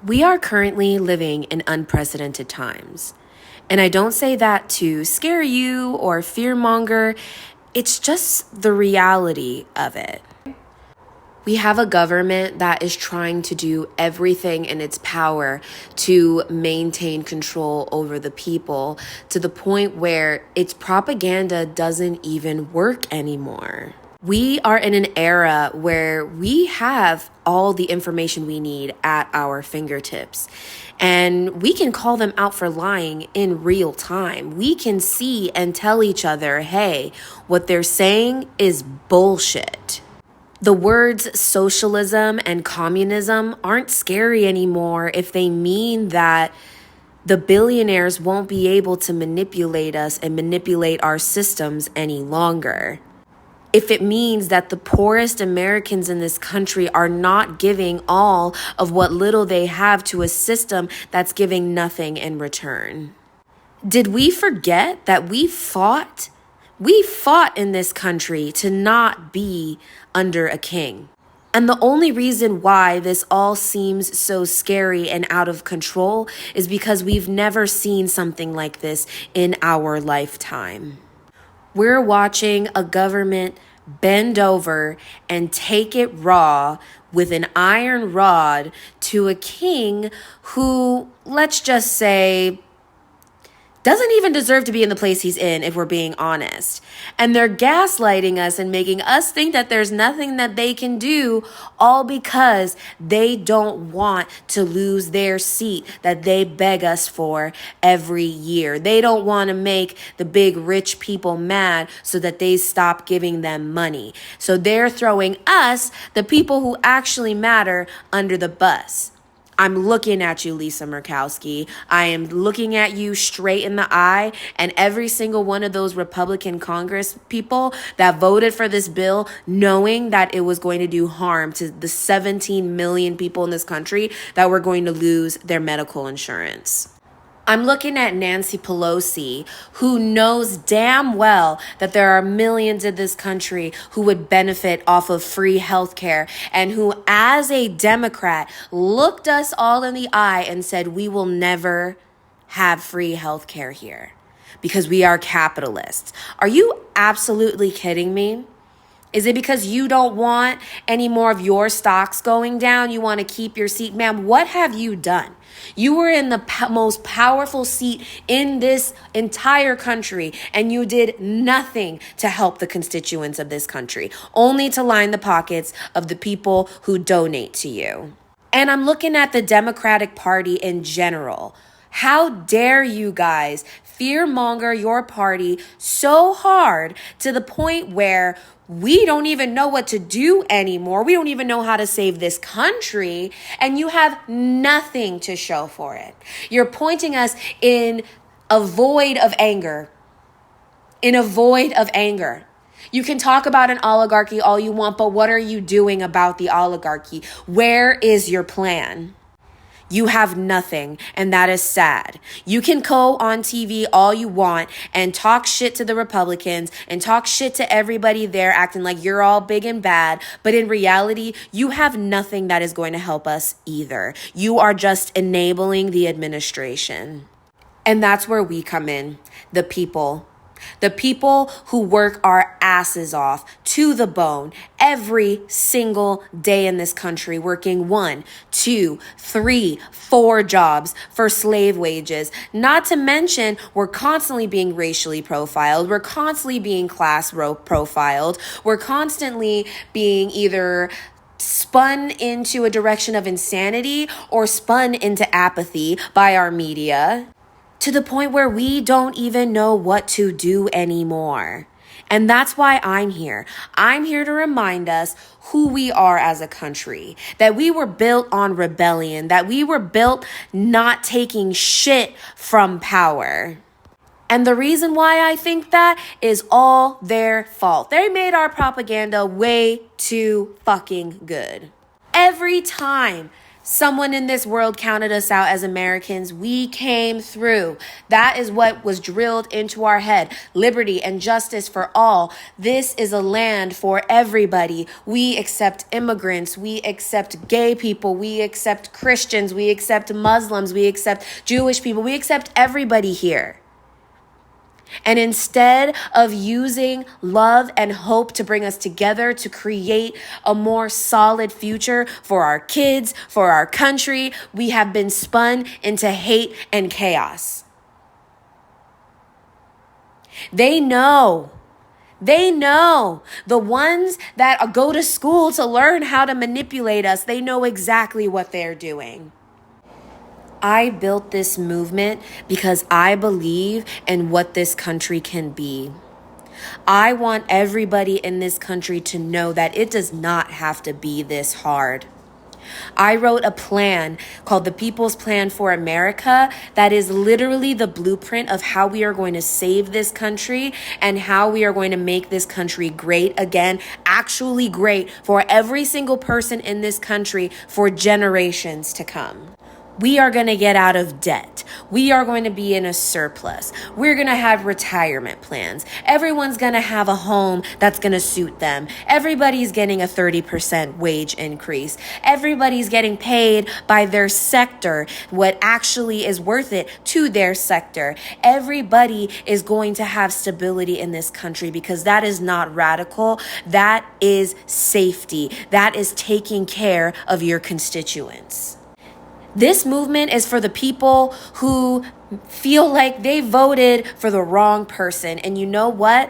We are currently living in unprecedented times. And I don't say that to scare you or fearmonger. It's just the reality of it. We have a government that is trying to do everything in its power to maintain control over the people to the point where its propaganda doesn't even work anymore. We are in an era where we have all the information we need at our fingertips, and we can call them out for lying in real time. We can see and tell each other, hey, what they're saying is bullshit. The words socialism and communism aren't scary anymore if they mean that the billionaires won't be able to manipulate us and manipulate our systems any longer. If it means that the poorest Americans in this country are not giving all of what little they have to a system that's giving nothing in return. Did we forget that we fought? We fought in this country to not be under a king. And the only reason why this all seems so scary and out of control is because we've never seen something like this in our lifetime. We're watching a government bend over and take it raw with an iron rod to a king who, let's just say, doesn't even deserve to be in the place he's in, if we're being honest. And they're gaslighting us and making us think that there's nothing that they can do, all because they don't want to lose their seat that they beg us for every year. They don't want to make the big rich people mad so that they stop giving them money. So they're throwing us, the people who actually matter, under the bus. I'm looking at you, Lisa Murkowski. I am looking at you straight in the eye, and every single one of those Republican Congress people that voted for this bill, knowing that it was going to do harm to the 17 million people in this country that were going to lose their medical insurance. I'm looking at Nancy Pelosi, who knows damn well that there are millions in this country who would benefit off of free healthcare, and who, as a Democrat, looked us all in the eye and said, we will never have free healthcare here because we are capitalists. Are you absolutely kidding me? Is it because you don't want any more of your stocks going down? You want to keep your seat? Ma'am, what have you done? You were in the most powerful seat in this entire country, and you did nothing to help the constituents of this country, only to line the pockets of the people who donate to you. And I'm looking at the Democratic Party in general. How dare you guys fearmonger your party so hard to the point where we don't even know what to do anymore. We don't even know how to save this country, and you have nothing to show for it. You're pointing us in a void of anger. In a void of anger. You can talk about an oligarchy all you want, but what are you doing about the oligarchy? Where is your plan? You have nothing, and that is sad. You can go on TV all you want and talk shit to the Republicans and talk shit to everybody there acting like you're all big and bad, but in reality, you have nothing that is going to help us either. You are just enabling the administration. And that's where we come in, the people. The people who work our asses off to the bone every single day in this country, working 1, 2, 3, 4 jobs for slave wages. Not to mention, we're constantly being racially profiled. We're constantly being class profiled. We're constantly being either spun into a direction of insanity or spun into apathy by our media, to the point where we don't even know what to do anymore. And that's why I'm here. I'm here to remind us who we are as a country, that we were built on rebellion, that we were built not taking shit from power. And the reason why I think that is all their fault. They made our propaganda way too fucking good. Every time Someone in this world counted us out as Americans. We came through. That is what was drilled into our head. Liberty and justice for all. This is a land for everybody. We accept immigrants. We accept gay people. We accept Christians. We accept Muslims. We accept Jewish people. We accept everybody here. And instead of using love and hope to bring us together to create a more solid future for our kids, for our country, we have been spun into hate and chaos. They know. The ones that go to school to learn how to manipulate us, they know exactly what they're doing. I built this movement because I believe in what this country can be. I want everybody in this country to know that it does not have to be this hard. I wrote a plan called the People's Plan for America that is literally the blueprint of how we are going to save this country and how we are going to make this country great again, actually great for every single person in this country for generations to come. We are going to get out of debt. We are going to be in a surplus. We're going to have retirement plans. Everyone's going to have a home that's going to suit them. Everybody's getting a 30% wage increase. Everybody's getting paid by their sector, what actually is worth it to their sector. Everybody is going to have stability in this country because that is not radical. That is safety. That is taking care of your constituents. This movement is for the people who feel like they voted for the wrong person. And you know what?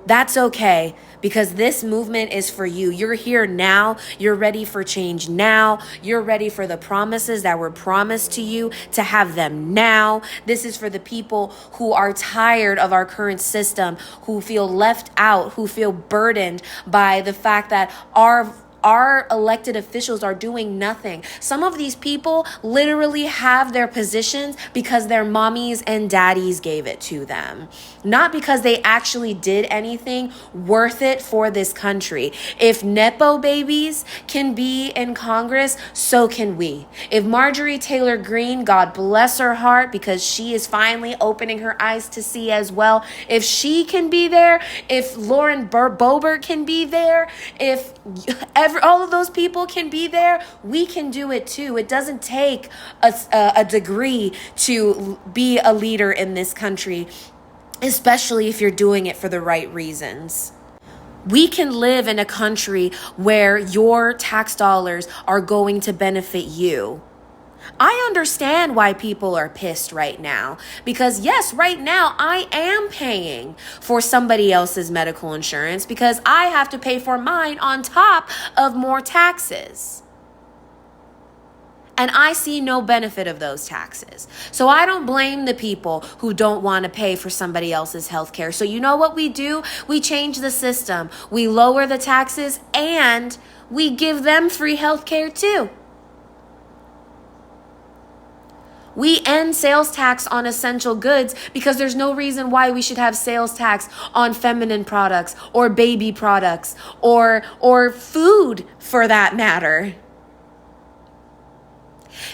That's okay, because this movement is for you. You're here now. You're ready for change now. You're ready for the promises that were promised to you to have them now. This is for the people who are tired of our current system, who feel left out, who feel burdened by the fact that our elected officials are doing nothing. Some of these people literally have their positions because their mommies and daddies gave it to them, not because they actually did anything worth it for this country. If Nepo babies can be in Congress, so can we. If Marjorie Taylor Greene, God bless her heart, because she is finally opening her eyes to see as well, if she can be there, if Lauren Boebert can be there, if all of those people can be there, we can do it too. It doesn't take a degree to be a leader in this country, especially if you're doing it for the right reasons. We can live in a country where your tax dollars are going to benefit you. I understand why people are pissed right now, because yes, right now I am paying for somebody else's medical insurance because I have to pay for mine on top of more taxes. And I see no benefit of those taxes. So I don't blame the people who don't want to pay for somebody else's health care. So you know what we do? We change the system. We lower the taxes and we give them free health care too. We end sales tax on essential goods because there's no reason why we should have sales tax on feminine products or baby products or food for that matter.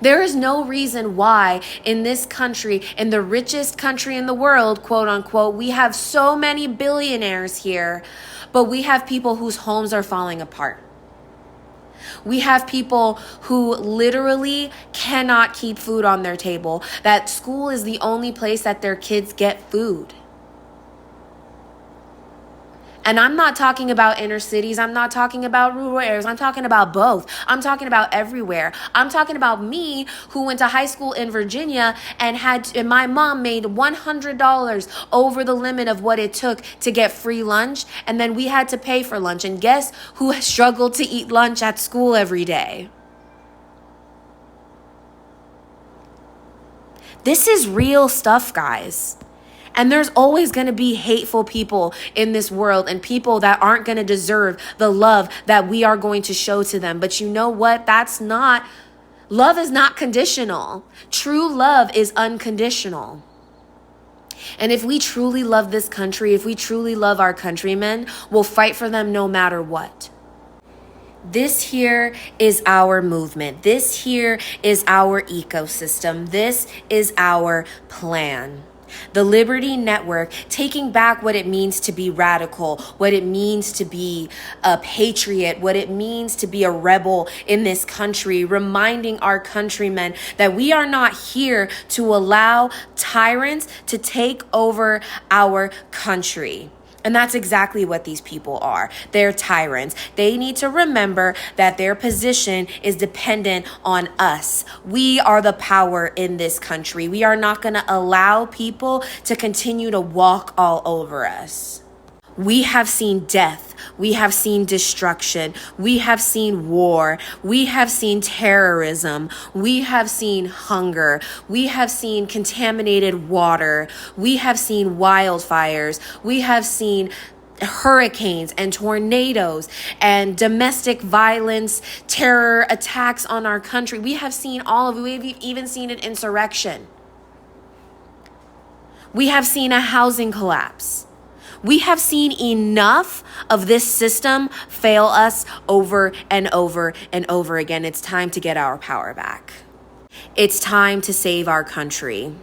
There is no reason why in this country, in the richest country in the world, quote unquote, we have so many billionaires here, but we have people whose homes are falling apart. We have people who literally cannot keep food on their table, that school is the only place that their kids get food. And I'm not talking about inner cities. I'm not talking about rural areas. I'm talking about both. I'm talking about everywhere. I'm talking about me who went to high school in Virginia and my mom made $100 over the limit of what it took to get free lunch. And then we had to pay for lunch. And guess who struggled to eat lunch at school every day? This is real stuff, guys. And there's always going to be hateful people in this world and people that aren't going to deserve the love that we are going to show to them. But you know what? Love is not conditional. True love is unconditional. And if we truly love this country, if we truly love our countrymen, we'll fight for them no matter what. This here is our movement. This here is our ecosystem. This is our plan. The Liberty Network, taking back what it means to be radical, what it means to be a patriot, what it means to be a rebel in this country, reminding our countrymen that we are not here to allow tyrants to take over our country. And that's exactly what these people are. They're tyrants. They need to remember that their position is dependent on us. We are the power in this country. We are not going to allow people to continue to walk all over us. We have seen death. We have seen destruction. We have seen war. We have seen terrorism. We have seen hunger. We have seen contaminated water. We have seen wildfires. We have seen hurricanes and tornadoes and domestic violence, terror attacks on our country. We have seen all of it. We've even seen an insurrection. We have seen a housing collapse. We have seen enough of this system fail us over and over and over again. It's time to get our power back. It's time to save our country.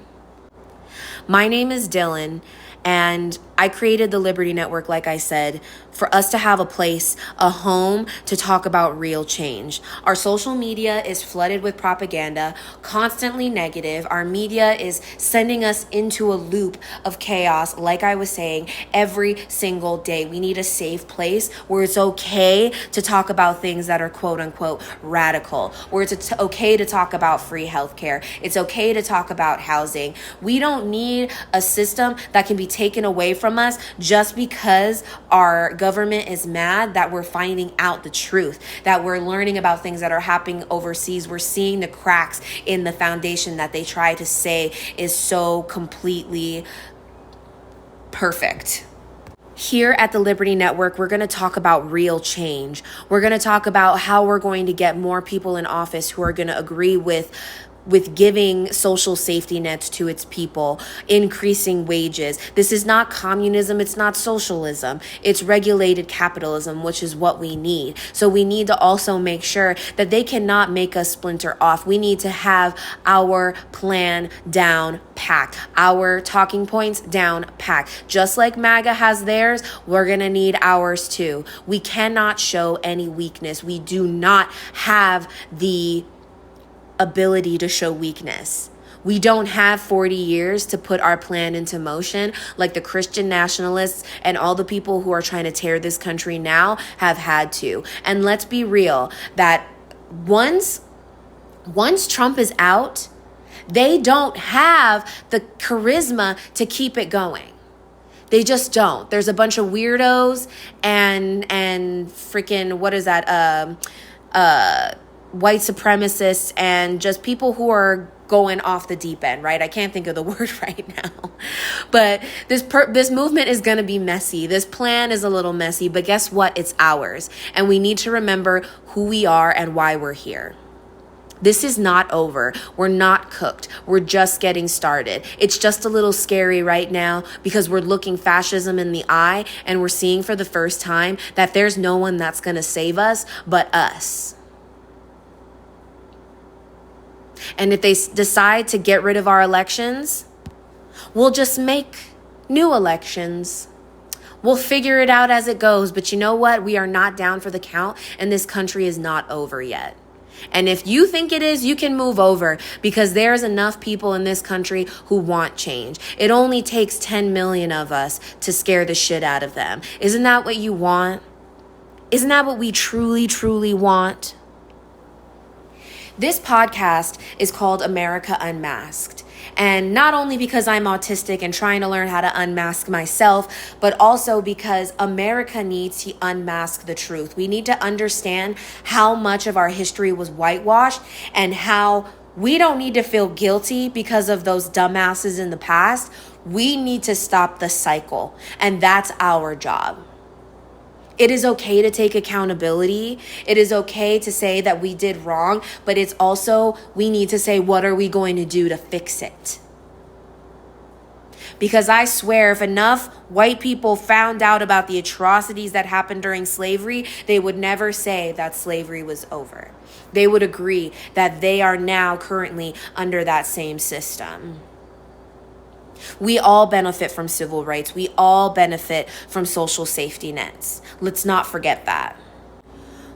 My name is Dylan, and I created the Liberty Network, like I said, for us to have a place, a home to talk about real change. Our social media is flooded with propaganda, constantly negative. Our media is sending us into a loop of chaos, like I was saying, every single day. We need a safe place where it's okay to talk about things that are quote unquote radical, where it's okay to talk about free healthcare. It's okay to talk about housing. We don't need a system that can be taken away from us just because our government is mad that we're finding out the truth, that we're learning about things that are happening overseas. We're seeing the cracks in the foundation that they try to say is so completely perfect. Here at the Liberty Network, we're going to talk about real change. We're going to talk about how we're going to get more people in office who are going to agree with giving social safety nets to its people, increasing wages. This is not communism. It's not socialism. It's regulated capitalism, which is what we need. So we need to also make sure that they cannot make us splinter off. We need to have our plan down packed, our talking points down packed. Just like MAGA has theirs, we're going to need ours too. We cannot show any weakness. We do not have the ability to show weakness. We don't have 40 years to put our plan into motion like the Christian nationalists and all the people who are trying to tear this country now have had to. And let's be real, that once Trump is out, they don't have the charisma to keep it going. They just don't. There's a bunch of weirdos and freaking, what is that? White supremacists and just people who are going off the deep end, right? I can't think of the word right now. But this movement is going to be messy. This plan is a little messy, but guess what? It's ours. And we need to remember who we are and why we're here. This is not over. We're not cooked. We're just getting started. It's just a little scary right now because we're looking fascism in the eye and we're seeing for the first time that there's no one that's going to save us but us. And if they decide to get rid of our elections, we'll just make new elections. We'll figure it out as it goes. But you know what? We are not down for the count, and this country is not over yet. And if you think it is, you can move over because there's enough people in this country who want change. It only takes 10 million of us to scare the shit out of them. Isn't that what you want? Isn't that what we truly, truly want? This podcast is called America Unmasked. And not only because I'm autistic and trying to learn how to unmask myself, but also because America needs to unmask the truth. We need to understand how much of our history was whitewashed and how we don't need to feel guilty because of those dumbasses in the past. We need to stop the cycle, and that's our job. It is okay to take accountability. It is okay to say that we did wrong, but it's also, we need to say, what are we going to do to fix it? Because I swear, if enough white people found out about the atrocities that happened during slavery, they would never say that slavery was over. They would agree that they are now currently under that same system. We all benefit from civil rights. We all benefit from social safety nets. Let's not forget that.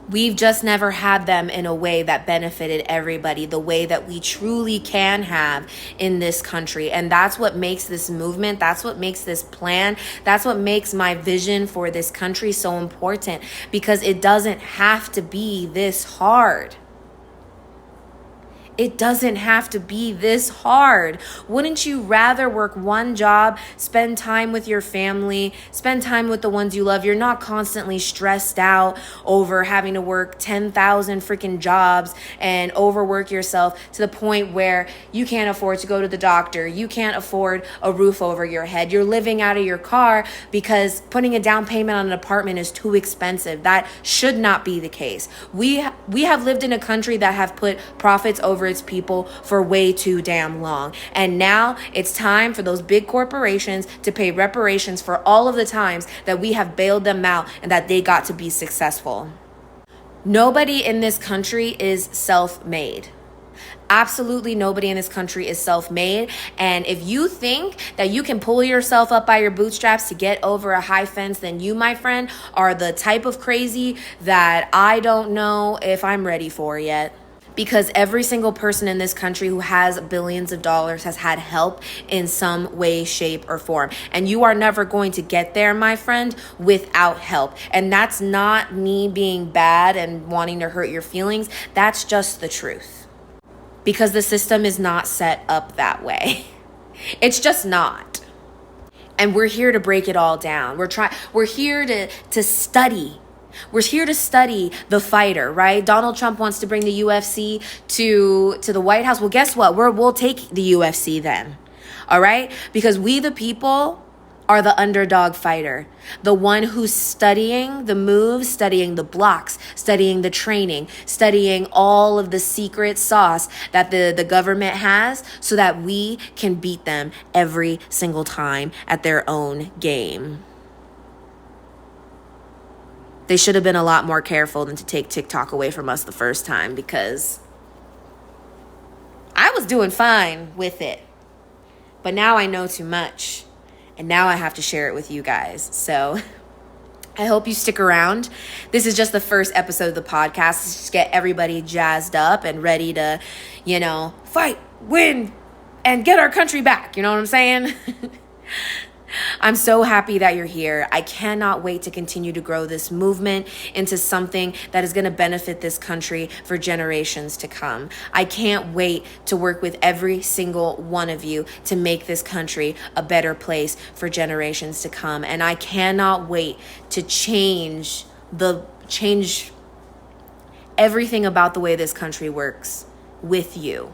We've just never had them in a way that benefited everybody, the way that we truly can have in this country. And that's what makes this movement, that's what makes this plan, that's what makes my vision for this country so important, because it doesn't have to be this hard. It doesn't have to be this hard. Wouldn't you rather work one job, spend time with your family, spend time with the ones you love? You're not constantly stressed out over having to work 10,000 freaking jobs and overwork yourself to the point where you can't afford to go to the doctor. You can't afford a roof over your head. You're living out of your car because putting a down payment on an apartment is too expensive. That should not be the case. We have lived in a country that have put profits over its people for way too damn long. And now it's time for those big corporations to pay reparations for all of the times that we have bailed them out and that they got to be successful. Nobody in this country is self-made. Absolutely nobody in this country is self-made. And if you think that you can pull yourself up by your bootstraps to get over a high fence, then you, my friend, are the type of crazy that I don't know if I'm ready for yet. Because every single person in this country who has billions of dollars has had help in some way, shape, or form. And you are never going to get there, my friend, without help. And that's not me being bad and wanting to hurt your feelings. That's just the truth. Because the system is not set up that way. It's just not. And we're here to break it all down. We're here to study. We're here to study the fighter, right? Donald Trump wants to bring the UFC to the White House. Well, guess what? We'll take the UFC then, all right? Because we, the people, are the underdog fighter, the one who's studying the moves, studying the blocks, studying the training, studying all of the secret sauce that the government has so that we can beat them every single time at their own game. They should have been a lot more careful than to take TikTok away from us the first time, because I was doing fine with it. But now I know too much. And now I have to share it with you guys. So I hope you stick around. This is just the first episode of the podcast. Just get everybody jazzed up and ready to, fight, win, and get our country back. You know what I'm saying? I'm so happy that you're here. I cannot wait to continue to grow this movement into something that is going to benefit this country for generations to come. I can't wait to work with every single one of you to make this country a better place for generations to come. And I cannot wait to change everything about the way this country works with you.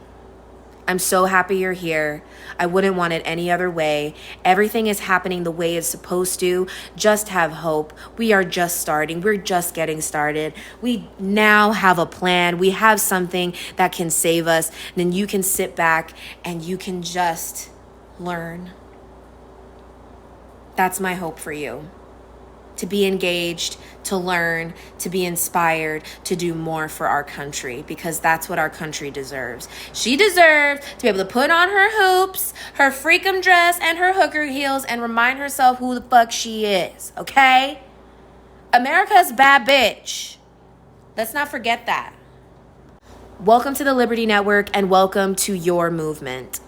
I'm so happy you're here. I wouldn't want it any other way. Everything is happening the way it's supposed to. Just have hope. We are just starting. We're just getting started. We now have a plan. We have something that can save us. Then you can sit back and you can just learn. That's my hope for you. To be engaged, to learn, to be inspired, to do more for our country, because that's what our country deserves. She deserves to be able to put on her hoops, her freakum dress, and her hooker heels and remind herself who the fuck she is, okay? America's a bad bitch. Let's not forget that. Welcome to the Liberty Network and welcome to your movement.